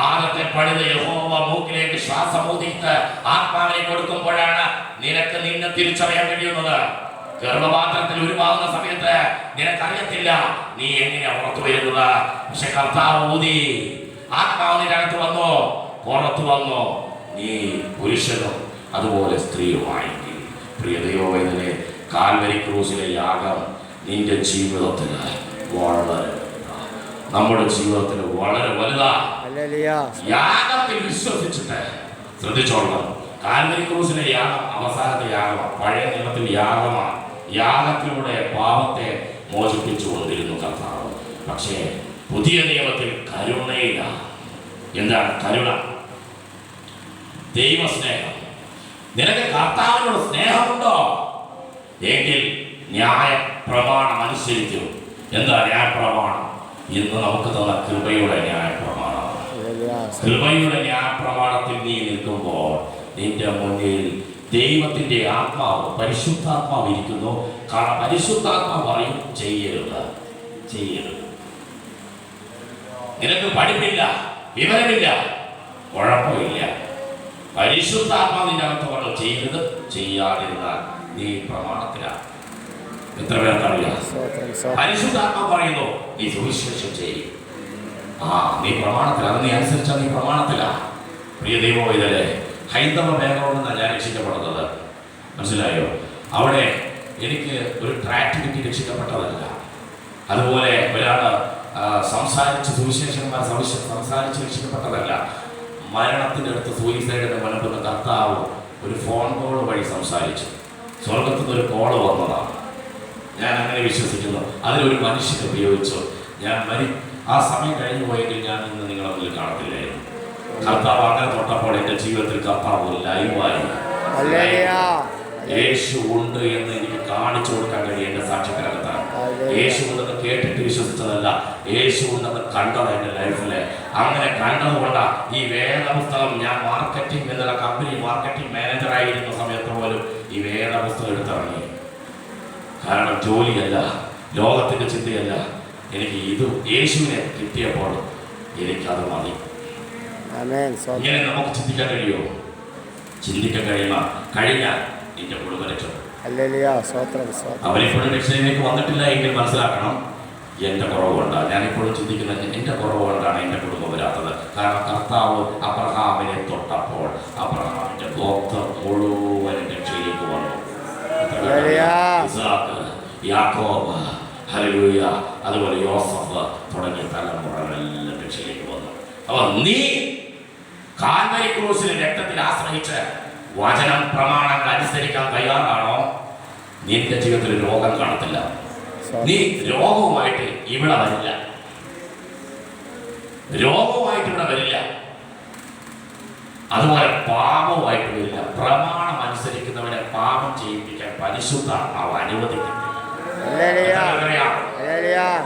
[SPEAKER 1] ആകത്തെ പണിത യഹോവ മൂക്കിലേക്ക് ശ്വാസമൂതിയിട്ട് ആത്മാവിനെ കൊടുക്കുമ്പോഴാണ് നിനക്ക് നിന്നെ തിരിച്ചറിയാൻ കഴിയുന്നത്. ഗർഭപാത്രത്തിൽ ഉരുവാകുന്ന സമയത്ത് നിനക്കറിയത്തില്ല നീ എങ്ങനെയാ പുറത്തു വരുന്നത്. പക്ഷെ കർത്താവ് ഊതി ആത്മാവിന്റെ അകത്ത് വന്നോ, പുറത്തു വന്നോ, നീ പുരുഷനും അതുപോലെ സ്ത്രീയുമായി. പ്രിയ ദൈവവേദനെ, കാൽവരി ക്രൂസിലെ യാഗം നിന്റെ ജീവിതത്തിൽ വളരെ, നമ്മുടെ ജീവിതത്തിൽ വളരെ വലുതാ. യാഗത്തിൽ വിശ്വസിച്ചിട്ട് ശ്രദ്ധിച്ചോളണം. കാൽവരി ക്രൂസിലെ യാഗം അവസാനത്തെ യാഗമാണ്. പഴയ നിയമത്തിൽ യാഗമാണ്. യാഗത്തിലൂടെ പാപത്തെ മോചിപ്പിച്ചു കൊണ്ടിരുന്നു കർത്താവ്. പക്ഷേ പുതിയ നിയമത്തിൽ കരുണയില്ല. എന്താണ് കരുണ? ദൈവസ്നേഹം. നിനക്ക് കർത്താവിനോട് സ്നേഹമുണ്ടോ എങ്കിൽ ന്യായ പ്രമാണം അനുസരിക്കും. എന്താ ന്യായ പ്രമാണം? ഇന്ന് നമുക്ക് തന്ന കൃപയുടെ ന്യായ പ്രമാണം. കൃപയുടെ ന്യായ പ്രമാണത്തിൽ നീ നിൽക്കുമ്പോൾ നിന്റെ മുന്നിൽ ദൈവത്തിന്റെ ആത്മാവ്, പരിശുദ്ധാത്മാവ് ഇരിക്കുന്നു. കാരണം പരിശുദ്ധാത്മാവ് പറയും ചെയ്യരുത്, ചെയ്യരുത്. നിനക്ക് പഠിപ്പില്ല, വിവരമില്ല, കുഴപ്പമില്ല. പരിശുദ്ധാത്മാവിന്റെ അകത്ത് പറഞ്ഞു ചെയ്യരുത്. ചെയ്യാതിരുന്നാൽ നീ പ്രമാണത്തിലാണ്. എത്ര പേർക്കറിയാം? പരിശുദ്ധാത്മാവ് പറയുന്നു നീ സുവിശേഷം ചെയ്യും. നീ പ്രമാണത്തിലാണ്. നീ അനുസരിച്ചാൽ നീ പ്രമാണത്തിലാണ്. പ്രിയ ദൈവവേദനെ, ഹൈന്ദവ ബാക്ക്ഗ്രൗണ്ടിൽ നിന്നാണ് ഞാൻ രക്ഷിക്കപ്പെടുന്നത്. മനസ്സിലായോ? അവിടെ എനിക്ക് ഒരു ട്രാക്ട് കിട്ടി രക്ഷിക്കപ്പെട്ടതല്ല. അതുപോലെ ഒരാൾ സംസാരിച്ച് സുവിശേഷന്മാർ സംസാരിച്ച് രക്ഷിക്കപ്പെട്ടതല്ല. മരണത്തിൻ്റെ അടുത്ത് സൂയിസൈഡിന്റെ മുൻപ് കർത്താവ് ഒരു ഫോൺ കോൾ വഴി സംസാരിച്ചു. സ്വർഗത്തിൽ നിന്ന് ഒരു കോള് വന്നതാണ്. ഞാൻ അങ്ങനെ വിശ്വസിക്കുന്നു. അതിലൊരു മനുഷ്യനെ ഉപയോഗിച്ചു. ഞാൻ ആ സമയം കഴിഞ്ഞു പോയെങ്കിൽ ഞാൻ ഇന്ന് നിങ്ങളെ മുന്നിൽ കാണത്തില്ലായിരുന്നു. കർത്താവ് അങ്ങനെ തൊട്ടപ്പോൾ എൻ്റെ ജീവിതത്തിൽ കർത്താവ് ലൈവായി. യേശു ഉണ്ട് എന്ന് എനിക്ക് കാണിച്ചു കൊടുക്കാൻ കഴിയും. എൻ്റെ സാക്ഷ്യത്തിനകത്താണ്. യേശു ഉണ്ടെന്ന് കേട്ടിട്ട് വിശ്വസിച്ചതല്ല, യേശു ഉണ്ടെന്ന് കണ്ടത് എൻ്റെ ലൈഫില്. അങ്ങനെ കണ്ടതുകൊണ്ടാണ് ഈ വേദപുസ്തകം, ഞാൻ മാർക്കറ്റിംഗ് എന്നുള്ള കമ്പനി മാർക്കറ്റിംഗ് മാനേജറായിരുന്ന സമയത്ത് പോലും ഈ വേദപുസ്തകം എടുത്തിറങ്ങി. കാരണം ജോലിയല്ല, ലോകത്തിൻ്റെ ചിന്തയല്ല, എനിക്ക് ഇത് യേശുവിനെ കിട്ടിയപ്പോൾ എനിക്കത് മതി. ഇങ്ങനെ നമുക്ക് ചിന്തിക്കാൻ കഴിയുമോ? ചിന്തിക്കാൻ കഴിഞ്ഞാൽ നിന്റെ കുടുംബ രക്ഷപ്പെടും. അവരിപ്പോഴും രക്ഷയിലേക്ക് വന്നിട്ടില്ല എങ്കിൽ മനസ്സിലാക്കണം, എൻ്റെ കുറവുകൊണ്ടാണ്. ഞാനിപ്പോഴും ചിന്തിക്കുന്നത് എൻ്റെ കുറവുകൊണ്ടാണ് എൻ്റെ കുടുംബം വരാത്തത്. കാരണം കർത്താവ് അബ്രഹാമിനെ തൊട്ടപ്പോൾ അബ്രഹാമിൻ്റെ ഗോത്രം മുഴുവൻ രക്ഷയിലേക്ക് വന്നു. ഇസ്ഹാക്ക്, യാക്കോബ്, ഹല്ലേലൂയ, അതുപോലെ യോസഫ് തുടങ്ങിയ തലമുറകളെല്ലാം രക്ഷയിലേക്ക് വന്നു. അപ്പോൾ നീ കാൽവരി ക്രൂശിലെ രക്തത്തിൽ ആശ്രയിച്ച് വചനം പ്രമാണങ്ങൾ അനുസരിക്കാൻ തയ്യാറാണോ? നിന്റെ ജീവിതത്തിൽ രോഗം കാണത്തില്ല. നീ രോഗവുമായിട്ട് ഇവിടെ വരില്ല. രോഗവുമായിട്ട് ഇവിടെ വരില്ല. അതുപോലെ പാപവുമായിട്ട് വരില്ല. പ്രമാണം അനുസരിക്കുന്നവരെ പാപം ചെയ്യിപ്പിക്കാൻ പരിശുദ്ധാത്മാവ് അനുവദിക്കത്തില്ല.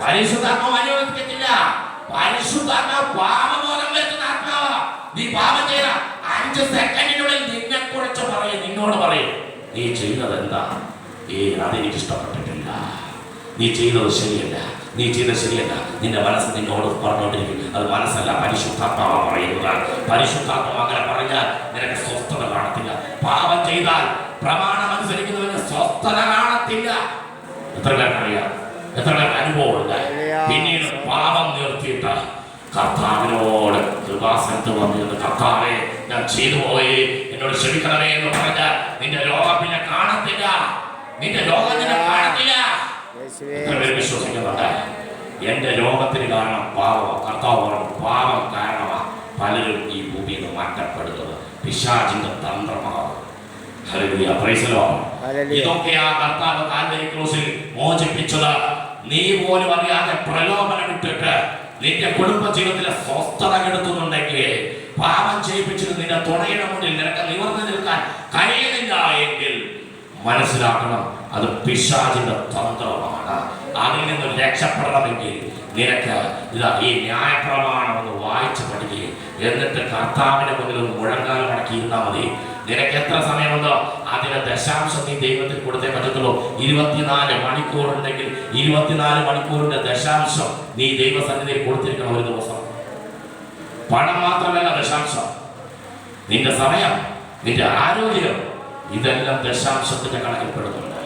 [SPEAKER 1] പരിശുദ്ധാത്മാവ് അനുവദിക്കത്തില്ല. പരിശുദ്ധാത്മാവ് പാപബോധം വരുത്തുന്ന ആത്മാവ്. നീ പാപം ചെയ്ത 5 സെക്കൻഡിനുള്ളിൽ നിന്നെ കുറിച്ച് പറയും, നിന്നോട് പറയും നീ ചെയ്തത് എന്താ? അതെനിക്ക് ഇഷ്ടപ്പെട്ടിട്ടില്ല, നീ ചെയ്തത് ശരിയല്ല, നീ ചെയ്തത് ശരിയല്ല. നിന്റെ മനസ്സ് നിന്നോട് പറഞ്ഞുകൊണ്ടിരിക്കും. അത് മനസ്സല്ല, പരിശുദ്ധാത്മാവ് പറയുന്നതാണ്. പരിശുദ്ധാത്മാവ് അങ്ങനെ പറഞ്ഞാൽ നിനക്ക് സ്വസ്ഥത കാണത്തില്ല. പാപം ചെയ്താൽ പ്രമാണം അനുസരിക്കുന്നവന് സ്വസ്ഥത കാണത്തില്ല. എത്ര പേർക്കറിയാം? എത്ര പേർക്ക് അനുഭവമുണ്ട്? പിന്നീട് പാപം നിർത്തിയിട്ട് കർത്താവിനോട് കൃപാസനത്ത് വന്നിരുന്നു, കർത്താവേ ഞാൻ ചെയ്തു പോയി, എന്നോട് ക്ഷമിക്കണമേ എന്ന് പറഞ്ഞാൽ നിന്റെ രോഗം പിന്നെ കാണത്തില്ല. നിന്റെ രോഗം നിന്നെ കാണത്തില്ല. എത്ര പേര് വിശ്വസിക്കുന്നുണ്ട്? എന്റെ രോഗത്തിന് കാരണം പാപമാണ്. കർത്താവ് പറഞ്ഞു പാപം കാരണമാണ് പലരും ഈ ഭൂമിയിൽ നിന്ന് മാറ്റപ്പെടുന്നത്. പിശാചിന്റെ തന്ത്രമാണ്. Hallelujah, praise the lord. ഇതൊക്കെയാ കർത്താവ് കാൽവരി ക്രൂസിൽ മോചിപ്പിച്ചത്. നീ പോലും അറിയാതെ പ്രലോഭനം ഇട്ടിട്ട് നിന്റെ കുടുംബ ജീവിതത്തിലെ സ്വസ്ഥത കെടുത്തുന്നുണ്ടെങ്കിൽ, പാപം ചെയ്യിപ്പിച്ചിട്ട് നിന്റെ തുണയുടെ മുന്നിൽ നിനക്ക് നിവർന്നു നിൽക്കാൻ കഴിയുന്നില്ല എങ്കിൽ മനസ്സിലാക്കണം, അത് പിശാചിന്റെ തന്ത്രമാണ്. അതിൽ നിന്ന് രക്ഷപ്പെടണമെങ്കിൽ നിനക്ക് ഇതാ ഈ ന്യായപ്രമാണം ഒന്ന് വായിച്ച് പഠിക്കുകയും എന്നിട്ട് കർത്താവിന്റെ മുന്നിൽ ഒന്ന് മുഴങ്കാലം അടക്കിയിരുന്നാൽ മതി. നിനക്ക് എത്ര സമയമുണ്ടോ അതിന് ദശാംശം നീ ദൈവത്തിൽ കൊടുത്തേ പറ്റത്തുള്ളൂ. 24 മണിക്കൂറുണ്ടെങ്കിൽ 24 മണിക്കൂറിന്റെ ദശാംശം നീ ദൈവസന്നിധിയിൽ കൊടുത്തിരിക്കണം ഒരു ദിവസം. പണം മാത്രമല്ല ദശാംശം, നിന്റെ സമയം, നിന്റെ ആരോഗ്യം, ഇതെല്ലാം ദശാംശത്തിന്റെ കണക്കിൽപ്പെടുന്നുണ്ട്.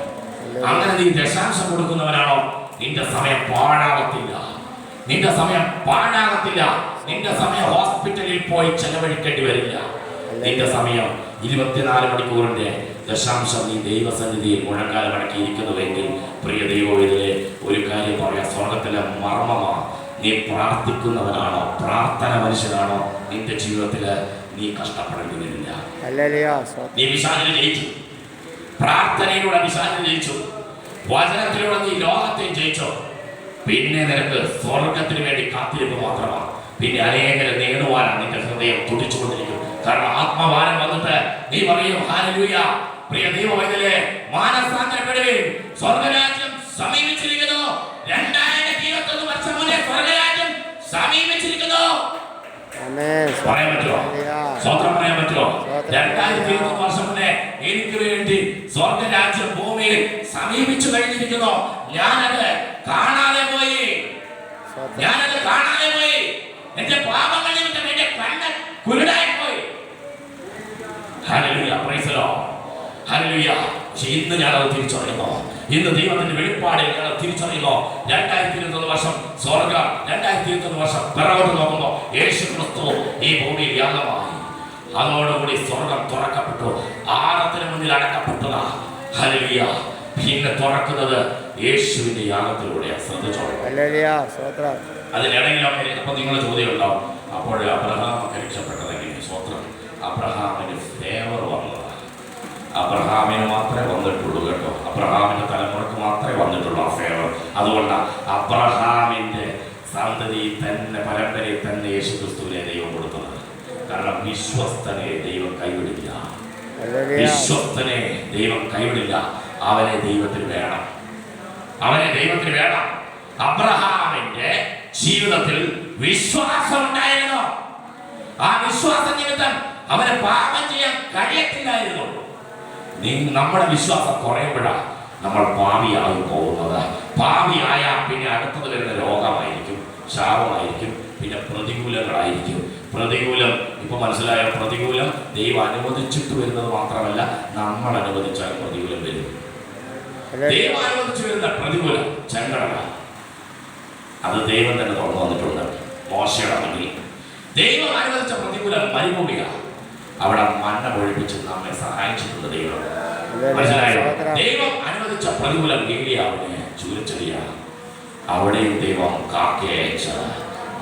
[SPEAKER 1] അങ്ങനെ നീ ദശാംശം കൊടുക്കുന്നവനാണോ നിന്റെ സമയം പാഴാകത്തില്ല. നിന്റെ സമയം പാഴാകത്തില്ല. നിന്റെ സമയം ഹോസ്പിറ്റലിൽ പോയി ചെലവഴിക്കേണ്ടി വരില്ല. നിന്റെ സമയം 24 മണിക്കൂറിന്റെ ദശാംശം നീ ദൈവസന്നിധിയിൽ മുഴങ്കാലം അടക്കിയിരിക്കുന്നുവെങ്കിൽ, പ്രിയ ദൈവവേദിലെ ഒരു കാര്യം പറയാം, സ്വർഗത്തിലെ മർമ്മമാണ്. നീ പ്രാർത്ഥിക്കുന്നവനാണോ, പ്രാർത്ഥന മനുഷ്യനാണോ, നിന്റെ ജീവിതത്തില് നീ കഷ്ടപ്പെടേണ്ടി വരില്ല. നീ പിശാചിനെ ജയിച്ചു, പ്രാർത്ഥനയിലൂടെ പിശാചിനെ ജയിച്ചു, വചനത്തിലൂടെ നീ ലോകത്തെ ജയിച്ചു. പിന്നെ നിനക്ക് സ്വർഗത്തിന് വേണ്ടി കാത്തിരിപ്പ് മാത്രമാണ്. പിന്നെ അനേകരെ നേടുവാനാണ് നിന്റെ ഹൃദയം തുടിച്ചുകൊണ്ടിരിക്കും. കാരണം ആത്മഭാരം വന്നിട്ട് നീ പറയും ഹല്ലേലൂയ. പ്രിയ ദൈവവേദിലെ മാനസാന്തരപ്പെടുകയും സ്വർഗരാജ്യം സമീപിച്ചിരിക്കുന്നു. 2021 വർഷം മുന്നേ സ്വർഗരാജ്യം സമീപിച്ചിരിക്കുന്നു. പറയാൻ പറ്റുമോ? സ്വത്രം പറയാൻ പറ്റുമോ? 2021 വർഷം മുന്നേ എനിക്ക് വേണ്ടി സ്വർഗരാജ്യം ഭൂമിയിൽ സമീപിച്ചു കഴിഞ്ഞിരിക്കുന്നു. ഞാനത് കാണാതെ പോയി. എന്റെ പാപങ്ങൾ നിമിത്തം എന്റെ കണ്ണ് കുരുടായി പോയി. Hallelujah, praise the lord. Hallelujah. ഇന്ന് ഞാനത് തിരിച്ചറിയുന്നു. ഇന്ന് ദൈവത്തിന്റെ വെളിപ്പാടിൽ ഞാൻ തിരിച്ചറിയുന്നു. 2021 വർഷം സ്വർഗം, 2021 വർഷം പിറകോട്ട് നോക്കുമ്പോൾ യേശു ക്രിസ്തു ഈ ഭൂമിയിൽ യാഗമായി. അതോടുകൂടി സ്വർഗം തുറക്കപ്പെട്ടു. ആഴത്തിന് മുന്നിൽ അടക്കപ്പെട്ടതാ. ഹല്ലേലൂയ. പിന്നെ തുറക്കുന്നത് യേശുവിന്റെ യാഗത്തിലൂടെയാണ്. ശ്രദ്ധിച്ചോളൂ. അതിനിടയിൽ അപ്പൊ നിങ്ങളുടെ ചോദ്യം ഉണ്ടാവും, അപ്പോൾ അബ്രഹാം രക്ഷപ്പെട്ടതെങ്കിൽ സ്വത്രം അബ്രഹാമിന് ഫേവർ വന്നതാണ്. അബ്രഹാമിന് മാത്രമേ വന്നിട്ടുള്ളൂ കേട്ടോ. അബ്രഹാമിന്റെ തലമുറക്ക് മാത്രമേ വന്നിട്ടുള്ളൂ ആ ഫേവർ. അതുകൊണ്ട് അബ്രഹാമിന്റെ സന്തതി തന്നെ, പരമ്പരയിൽ തന്നെ യേശു ക്രിസ്തുവിനെ ദൈവം കൊടുത്തത്. കാരണം വിശ്വസ്തനെ ദൈവം കൈവിടില്ല. വിശ്വസ്തനെ ദൈവം കൈവിടില്ല. അവനെ ദൈവത്തിന് വേണം. അവനെ ദൈവത്തിന് വേണം. അബ്രഹാമിന്റെ ജീവിതത്തിൽ വിശ്വാസം ഉണ്ടായിരുന്നു. ആ വിശ്വാസ നിമിത്തം അവന് പാപം ചെയ്യാൻ കഴിയത്തില്ലായിരുന്നു. നമ്മുടെ വിശ്വാസം കുറയുമ്പോഴാണ് നമ്മൾ പാപിയായി പോകുന്നത്. പാപിയായാൽ പിന്നെ അടുത്തത് വരുന്ന രോഗമായിരിക്കും, ശാപമായിരിക്കും, പിന്നെ പ്രതികൂലങ്ങളായിരിക്കും. പ്രതികൂലം ഇപ്പൊ മനസ്സിലായ, പ്രതികൂലം ദൈവം അനുവദിച്ചിട്ട് വരുന്നത് മാത്രമല്ല, നമ്മൾ അനുവദിച്ചാൽ പ്രതികൂലം വരും. ദൈവം അനുവദിച്ചു വരുന്ന പ്രതികൂലം ചെങ്കടല, അത് ദൈവം തന്നെ തുറന്നു വന്നിട്ടുണ്ട്. മോശയുടെ മുന്നിൽ ദൈവം അനുവദിച്ച പ്രതികൂലം മരുഭൂമിയാണ്. അവിടെ മന്ന പൊഴിപ്പിച്ച് നമ്മെ സഹായിച്ചിട്ടുണ്ട് ദൈവം. മനസ്സിലായോ? ദൈവം അനുവദിച്ച പ്രതികൂലം ഏലിയാവിനെ ചൂരച്ചെടിയാണ്. അവിടെയും ദൈവം കാക്കയെ അയച്ച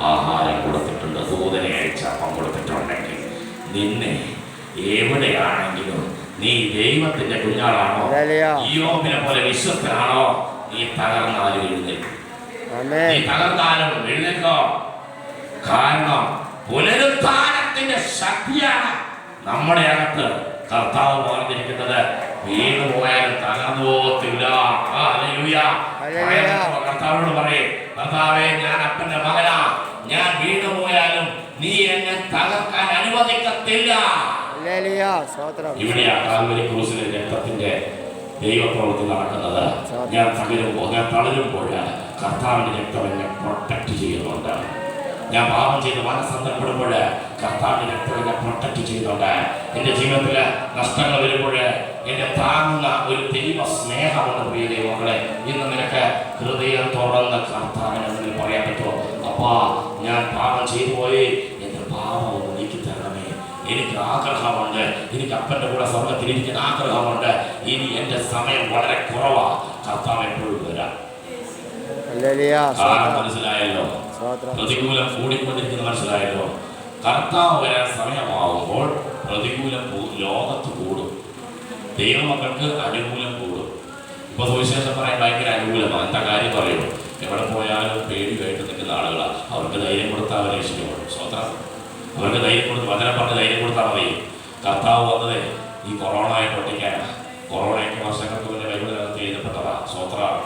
[SPEAKER 1] ആഹാരം കൊടുത്തിട്ടുണ്ട്, ദൂതനെ അയച്ച അപ്പം കൊടുത്തിട്ടുണ്ടെങ്കിൽ നിന്നെ എവിടെയാണെങ്കിലും നീ ദൈവത്തിന്റെ കുഞ്ഞാളാണോ, യോബിനെ പോലെ വിശ്വസ്തനാണോ, നീ തകർന്നാലും എഴുന്നേൽക്കും. നീ തകർന്നാലും എഴുന്നേൽക്കോ. കാരണം പുനരുത്ഥാനത്തിന്റെ ശക്തിയാണ് നമ്മുടെ അകത്ത്. കർത്താവ് പറഞ്ഞിരിക്കുന്നത് വീണു പോയാലും തകർന്നു പോകത്തില്ല. കർത്താവിനോട് പറയേ, കർത്താവേ ഞാൻ അപ്പന്റെ മകനാ, ഞാൻ വീണു പോയാലും നീ എന്നെ തകർക്കാൻ അനുവദിക്കത്തില്ല. ഇവിടെയാ കാൽവരി ക്രൂസിലെ രക്തത്തിന്റെ ദൈവപ്രവൃത്തി നടക്കുന്നത്. ഞാൻ തളരുമ്പോൾ കർത്താവിന്റെ രക്തം എന്നെ പ്രൊട്ടക്ട് ചെയ്യുന്നുണ്ട്. ഞാൻ പാപം ചെയ്ത് മനസ്സന്തരപ്പെടുമ്പോൾ കർത്താവിന്റെ രക്തം പ്രൊട്ടക്ട് ചെയ്യുന്നുണ്ട്. എൻ്റെ ജീവിതത്തിൽ നഷ്ടങ്ങൾ വരുമ്പോൾ എന്നെ താങ്ങുന്ന ഒരു ദൈവ സ്നേഹമുണ്ട്. പ്രിയ ദൈവങ്ങളെ, ഇന്ന് നിനക്ക് ഹൃദയം തുറന്ന് കർത്താവിനെ പറയാൻ പറ്റുമോ? അപ്പാ, ഞാൻ പാപം ചെയ്തു പോയി, എൻ്റെ പാപം ഒന്ന് നീക്കി തരണമേ. എനിക്ക് ആഗ്രഹമുണ്ട്, എനിക്ക് അപ്പൻ്റെ കൂടെ സ്വർഗത്തിലിരിക്കുന്ന ആഗ്രഹമുണ്ട്. ഇനി എൻ്റെ സമയം വളരെ കുറവാണ്. കർത്താവ് എപ്പോഴും വരാം. മനസ്സിലായല്ലോ? പ്രതികൂലം കൂടിക്കൊണ്ടിരിക്കുന്ന മനസ്സിലായല്ലോ? കർത്താവ് വരാൻ സമയമാവുമ്പോൾ പ്രതികൂലം ലോകത്ത് കൂടും, ദൈവമക്കൾക്ക് അനുകൂലം കൂടും. ഇപ്പൊ സുവിശേഷം പറയാൻ ഭയങ്കര അനുകൂലമാണ്. എന്താ കാര്യം പറയുമോ? എവിടെ പോയാലും പേടിയായിട്ട് നിൽക്കുന്ന ആളുകളാണ്. അവർക്ക് ധൈര്യം കൊടുത്താൽ അവരെ ഇഷ്ടപ്പെടും. സ്വന്തം അവർക്ക് ധൈര്യം കൊടുത്ത് വചനം പറഞ്ഞ് ധൈര്യം കൊടുത്താൽ മതി. കർത്താവ് വന്നത് ഈ കൊറോണയെ പൊട്ടിക്കാനാണ്. കൊറോണയ്ക്ക് വർഷങ്ങൾക്ക് മുന്നേ ബൈബിളിനകത്ത് എഴുതപ്പെട്ടതാ. സ്വത്രാണ്.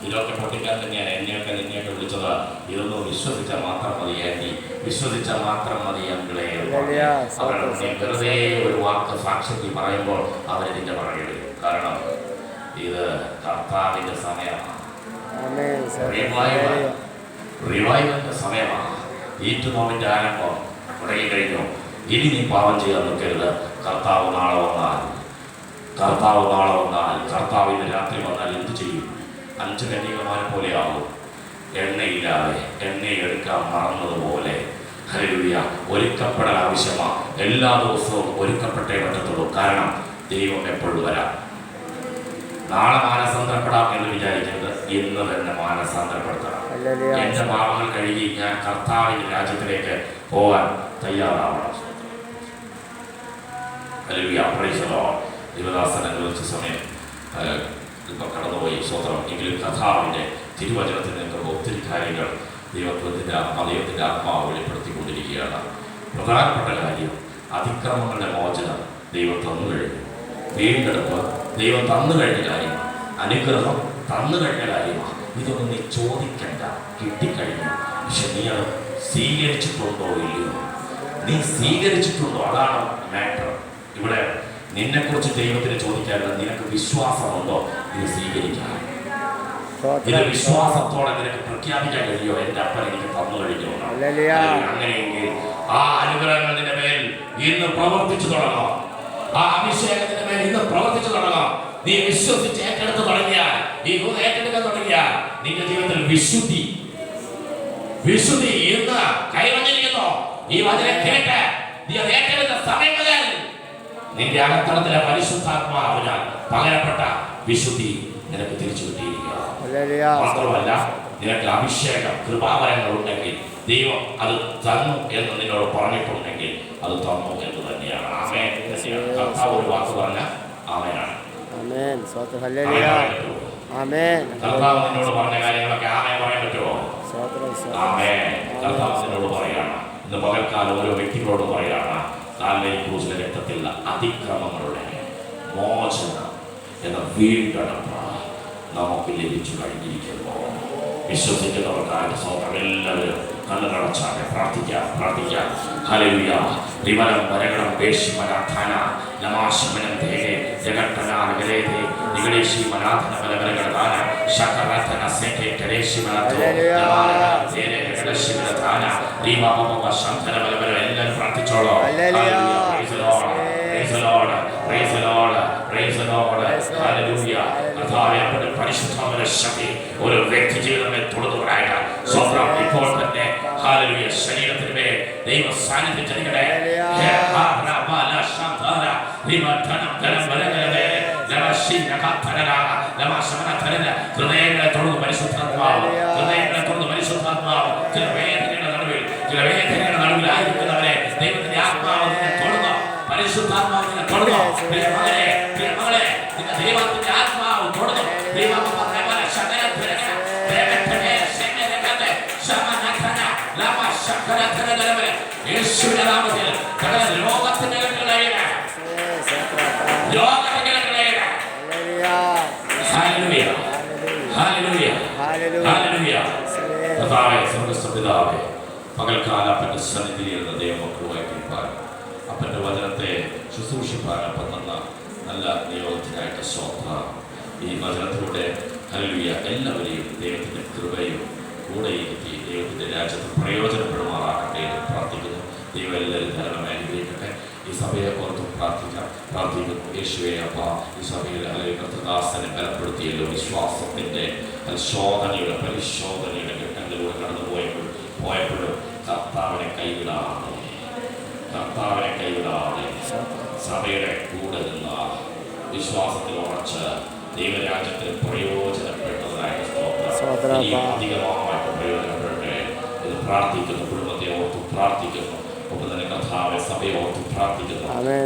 [SPEAKER 1] ഇതൊക്കെ പൊട്ടിക്കാൻ തന്നെയാണ് എന്നെയൊക്കെ നിന്നെയൊക്കെ വിളിച്ചത്. ഇതൊന്നും വിശ്വസിച്ചാൽ മാത്രം മതി ആൻറ്റി, വിശ്വസിച്ചാൽ മാത്രം മതി അങ്കിളെ. വെറുതെ ഒരു വാക്ക് സാക്ഷ്യത്തിൽ പറയുമ്പോൾ അവരിതിൻ്റെ പറയരുത്. കാരണം ഇത് കർത്താവിൻ്റെ സമയമാണ്, റിവൈവലിൻ്റെ സമയമാണ്. ഈറ്റുനോമിൻ്റെ ആരംഭം തുടങ്ങി കഴിഞ്ഞു. ഇനി നീ പാപം ചെയ്യാൻ നിൽക്കരുത്. കർത്താവ് നാളെ വന്നാൽ കർത്താവിൻ്റെ രാത്രി വന്നാൽ എന്ത് ചെയ്യും? 5 കന്യകമാരെ പോലെയാവും. എണ്ണയില്ലാതെ എണ്ണയെടുക്കാൻ മറന്നതുപോലെ. ഹല്ലേലൂയ. ഒരുക്കപ്പെടൽ ആവശ്യമാണ്. എല്ലാ ദിവസവും ഒരുക്കപ്പെട്ടേ പറ്റത്തുള്ളൂ. കാരണം ദൈവം എപ്പോഴും വരാം. നാളെ മാനസാന്തരപ്പെടാം എന്ന് വിചാരിക്കുന്നത് ഇന്ന് തന്നെ മാനസാന്തരപ്പെടുത്തണം. എന്റെ പാപങ്ങൾ കഴുകി ഞാൻ കർത്താവിന്റെ രാജ്യത്തിലേക്ക് പോകാൻ തയ്യാറാവണം. ഹല്ലേലൂയ. Praise the lord. ദിവദാസൻ അനുവദിച്ച സമയം ഇപ്പം കടന്നുപോയി. സ്വതന്ത്രം. എങ്കിലും കർത്താവിന്റെ തിരുവചനത്തിൽ നിൽക്കുമ്പോൾ ഒത്തിരി കാര്യങ്ങൾ ദൈവത്തിന്റെ ആത്മാവ് വെളിപ്പെടുത്തിക്കൊണ്ടിരിക്കുകയാണ്. പ്രധാനപ്പെട്ട കാര്യം അതിക്രമങ്ങളുടെ മോചനം ദൈവം തന്നു കഴിഞ്ഞു. വീണ്ടെടുപ്പ് ദൈവം തന്നു കഴിഞ്ഞ കാര്യമാണ്. അനുഗ്രഹം തന്നു കഴിഞ്ഞ കാര്യമാണ്. ഇതൊന്നും നീ ചോദിക്കണ്ട, കിട്ടിക്കഴിഞ്ഞു. പക്ഷെ നീ അത് സ്വീകരിച്ചിട്ടുണ്ടോ ഇല്ലയോ? നീ സ്വീകരിച്ചിട്ടുണ്ടോ? അതാണ് മാറ്റർ. ഇവിടെ നിന്നെക്കുറിച്ച് ദൈവത്തിന് ചോദിക്കാറില്ല, നിനക്ക് വിശ്വാസമുണ്ടോ ഇത് സ്വീകരിക്കാൻ? ഇത് വിശ്വാസത്തോടെ നിനക്ക് പ്രഖ്യാപിക്കാൻ കഴിയോ? എൻ്റെ അപ്പൻ എനിക്ക് തന്നു കഴിഞ്ഞു. അങ്ങനെയെങ്കിൽ ആ അനുഗ്രഹങ്ങൾ നിന്റെ മേൽ ഇന്ന് പ്രവർത്തിച്ചു തുടങ്ങാം. ആ അഭിഷേകത്തിന്റെ മേൽ ഇന്ന് പ്രവർത്തിച്ചു തുടങ്ങാം. നീ വിശ്വസിച്ച് ഏറ്റെടുത്ത് തുടങ്ങിയാൽ, ഈ ഏറ്റെടുക്കാൻ തുടങ്ങിയാൽ നിന്റെ ജീവിതത്തിൽ വിശുദ്ധി ഇന്ന് കൈവന്നിരിക്കുന്നു. ഈ വചനം കേട്ട് നീ അത് ഏറ്റെടുത്ത സമയം മുതൽ നിന്റെ അകത്തളത്തിലെ പരിശുദ്ധാത്മാവിനാൽ പകരപ്പെട്ട വിശുദ്ധി നിനക്ക് തിരിച്ചു കിട്ടിയിരിക്കുക. മാത്രമല്ല, നിനക്ക് അഭിഷേകം കൃപാവരങ്ങൾ ഉണ്ടെങ്കിൽ ദൈവം അത് തന്നു എന്ന് നിന്നോട് പറഞ്ഞിട്ടുണ്ടെങ്കിൽ അത് തന്നു എന്ന് തന്നെയാണ്. ആമേൻ. കർത്താവ് ഒരു വാക്ക് പറഞ്ഞ ആമേനാണ്. കർത്താവ് നിന്നോട് പറഞ്ഞ കാര്യങ്ങളൊക്കെ ആമേൻ പറയാൻ പറ്റുമോ? ആമേൻ. കർത്താവ് നിന്നോട് പറയാണ്. ഇന്ന് പകൽക്കാലം ഓരോ വ്യക്തികളോട് പറയാണ്, കാൽവരി ക്രൂശിലെ രക്തത്തിൽ അതിക്രമങ്ങളുടെ മോചനം എന്ന വീണ്ടെടുപ്പ് നമുക്ക് ലഭിച്ചു കഴിഞ്ഞിരിക്കുന്നു. വിശ്വസിക്കുന്നവർക്കായിട്ട് സ്വന്തം എല്ലാവരും കണ്ണുകളടച്ചാണ് പ്രാർത്ഥിക്കാം. ഹല്ലേലൂയ. വിമലം വരകണം വേഷിമനാഥന നമാശമനം ദേഹേ ജഗത്തനാനഗലേതേ നിഗളേശി മനാഥന ബലബലഗണദാന ശകരതന സേകേ കരേശി മനാഥോ നമാനഗലം ദേരേ ഗണശിമനാഥന ദീവാപമ ശാന്തന ബലബല. എല്ലാവരും പ്രാർത്ഥിച്ചോളൂ. Hallelujah. Praise the lord. Praise the lord. Praise the lord. Praise the lord. Hallelujah. കർത്താവേ, പരിശുദ്ധാത്മാവിന്റെ ശക്തി ഒരു വ്യക്തി ജീവിതമേ തുടർന്നുകൊണ്ടായിട്ട് സ്വന്തം ഇപ്പോൾ തന്നെ ഹല്ലേലൂയ ശരീരത്തിന് മേൽ ദൈവ സാന്നിധ്യം ചലിക്കട്ടെ. ഹൃദയങ്ങളെ തുടർന്ന് പരിശുദ്ധാത്മാവ്, ചില വേദനയുടെ നടുവിലായിരിക്കുന്നവരെ ദൈവത്തിന്റെ ആത്മാവ് തുടർന്ന് പരിശുദ്ധാത്മാവിനെ തുടർന്നു. മകളെ ദൈവത്തിന്റെ ആത്മാവ് തുടർന്നു. യേശുവിന്റെ നാമത്തിൽ ലോകത്തിന്റെ പകൽക്കാല അപ്പന്റെ സന്നിധിയിൽ ദൈവമക്കളുമായി തീർപ്പാൻ, അപ്പന്റെ വചനത്തെ ശുശ്രൂഷിപ്പാൻ അപ്പം തന്ന നല്ല നിയോഗത്തിനായിട്ട് സ്വന്തം ഈ വചനത്തിലൂടെ ഹല്ലേലൂയ എല്ലാവരെയും ദൈവത്തിന്റെ കൃപയും കൂടെ ഇരുത്തി ദൈവത്തിന്റെ രാജ്യത്ത് പ്രയോജനപ്പെടുമാറാകട്ടെ എന്ന് പ്രാർത്ഥിക്കുന്നു. ദൈവം എല്ലാവരും ധാരാളം അനുഗ്രഹിക്കട്ടെ. ഈ സഭയെ ഓർത്ത് പ്രാർത്ഥിക്കുന്നു. യേശുവേ അപ്പ, ഈ സഭയിൽ അല്ലെങ്കിൽ കർത്തദാസനെ ബലപ്പെടുത്തിയല്ലോ. വിശ്വാസത്തിൻ്റെ പരിശോധനയുടെ ഘട്ടങ്ങളിലൂടെ കടന്നു പോയപ്പോഴും കർത്താവിനെ കൈവിടാതെ സഭയുടെ കൂടെ നിന്ന വിശ്വാസത്തിൽ ഉറച്ച് ദൈവരാജ്യത്തിന് പ്രയോജനപ്പെട്ടതായിട്ട് അധികമായിട്ട് പ്രയോജനപ്പെടട്ടെ ഇത് പ്രാർത്ഥിക്കുന്നു. കുടുംബത്തെ ഓർത്ത് പ്രാർത്ഥിക്കുന്നു. ഒപ്പം തന്നെ കർത്താവെ സഭയെ ഓർത്ത് പ്രാർത്ഥിക്കുന്നു. ഞങ്ങളെ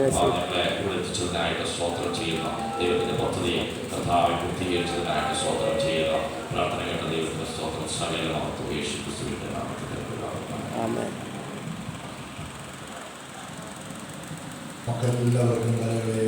[SPEAKER 1] വിളിച്ചതിനായിട്ട് സ്തോത്രം ചെയ്യുന്നു. ദൈവത്തിന്റെ പദ്ധതിയെ കർത്താവെ പൂർത്തീകരിച്ചതിനായിട്ട് സ്തോത്രം ചെയ്യുക. പ്രാർത്ഥന കേട്ട ദൈവത്തിന്റെ സ്തോത്രം സകലമാർക്കും യേശു ക്രിസ്തുവിന്റെ നാമത്തിൽ.
[SPEAKER 2] മക്കളെല്ലാവർക്കും കലകളെ